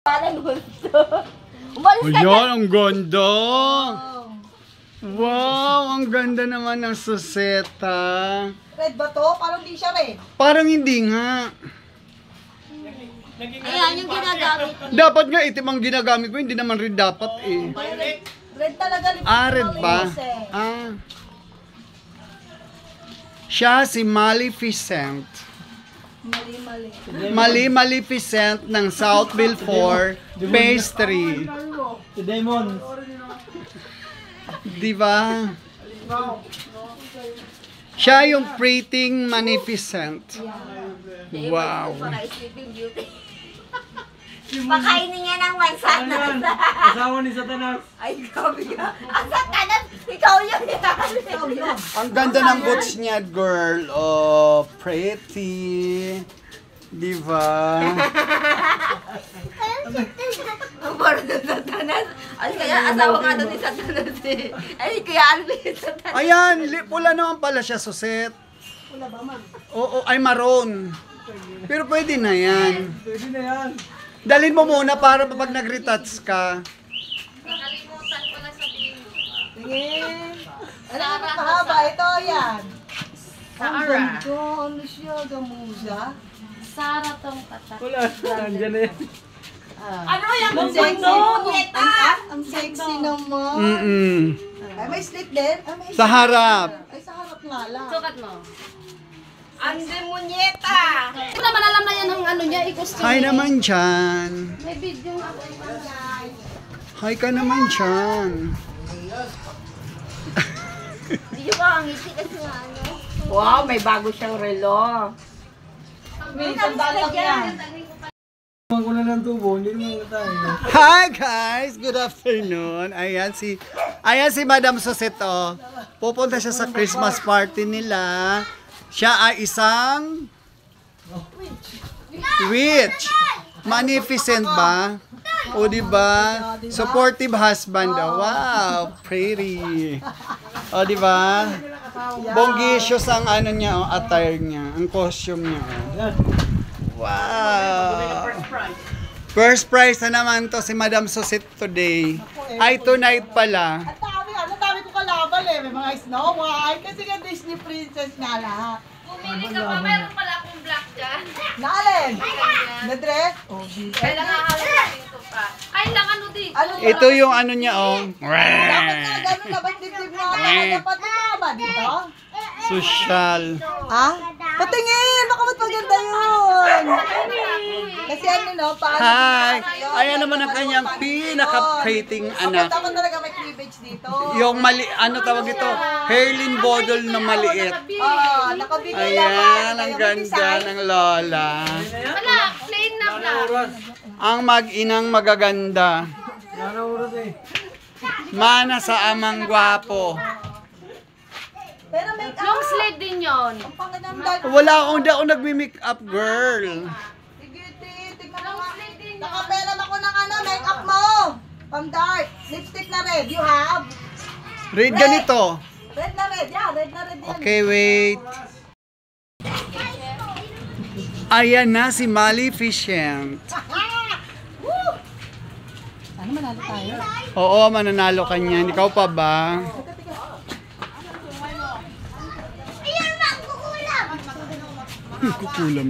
Umalis ka dyan. Ang ganda. Wow, ang ganda naman ng suseta. Red ba to? Parang di siya red. Parang hindi nga. Ayan yung ginagamit. Dapat nga itim ang ginagamit ko, hindi naman red dapat eh. Red talaga. Red ba? Siya si Maleficent. Maleficent ng Southville 4 Pastry. Si Demon. Diba? Siya yung prating Maleficent. Wow. Pakainin niya ng mansanas. Asawa ni Satanas. Ay, grabe ka. Ang Satanas, ikaw yun. Ang ganda ng boots niya, girl. Oh, pretty. Diba? Ang parang ng Satanas. Ay, kaya asawa nga doon ni Satanas eh. Ay, kaya ano yung Satanas? Ayan, pula naman pala siya, Suset. Wala ba man? Oo, ay maroon. Pero pwede na yan. Pwede na yan. Dalhin mo muna para pag nag-retouch ka. Nakalimutan ko na sabihin. Tingin. Ano yung mahaba? Ito yan. Ang ganda. Ano siya? Gamuza? Sara tong kata. Wala. Nandiyan na yan. Ano yan? Ang sexy. Ang sexy naman. Ay, may slip din? Ay, may Sa harap. Ay, sa harap nga lang. Sukat mo. Ande munyeta. Hindi naman alam na yan ang ano niya, i-costume. Hi naman dyan. May video nga. Hi ka naman dyan. Hindi ba ang ngiti kasi nga ano? Wow, may bago siyang relo. May sandal lang yan. Kumain ko na ng tubo. Hindi naman tayo. Hi guys! Good afternoon. Ayan si Madam Suseto. Pupunta siya sa Christmas party nila. Siya ay isang witch. Magnificent ba? O diba? Supportive husband daw. Wow, pretty. O diba? Bonggisius ang ano niya, attire niya, ang costume niya. Wow. First prize na naman to si Madam Susit today. Ay, tonight pala. Ang dami ko kalaban eh. May mga Snow White. Kasi nga Disney princess nga lahat. Pumili ka pa, mayroon pala akong black dyan. Naalin? Na dress? Oh, dito. Kailangan hawak dito pa. Kailangan ano dito? Ito yung ano niya, oh. Dapat nga ganun na. Ba't dibdib mo ako? Dapat tumama dito? Social. Ha? Patingin! Baka ba't maganda yun? Kasi ano no, paano? Hi! Ayan naman ang kanyang pinaka-prating anak. Dapat talaga may cleavage dito. Yung ano tawag ito? Hairline bodol na maliit. Nakabigay Ayan, ang ganda ng lola. Wala, plain na black. Ang mag-inang magaganda. Wala oras eh. Mana sa amang gwapo. Pero make up. Long sleeve din yon. Ang pangandang Wala akong hindi ako nagmi-make up, girl. Sige, tignan mo nga. Nakapera ako ng ano, make up mo. Pang dark. Lipstick na red. You have? Read ganito. Red na red. Yeah, red na red yan. Okay, wait. Ayan na si Maleficent. Woo! Ano manalo tayo? Oo, mananalo ka niyan. Ikaw pa ba? Ayan na, kukulam. Kukulam.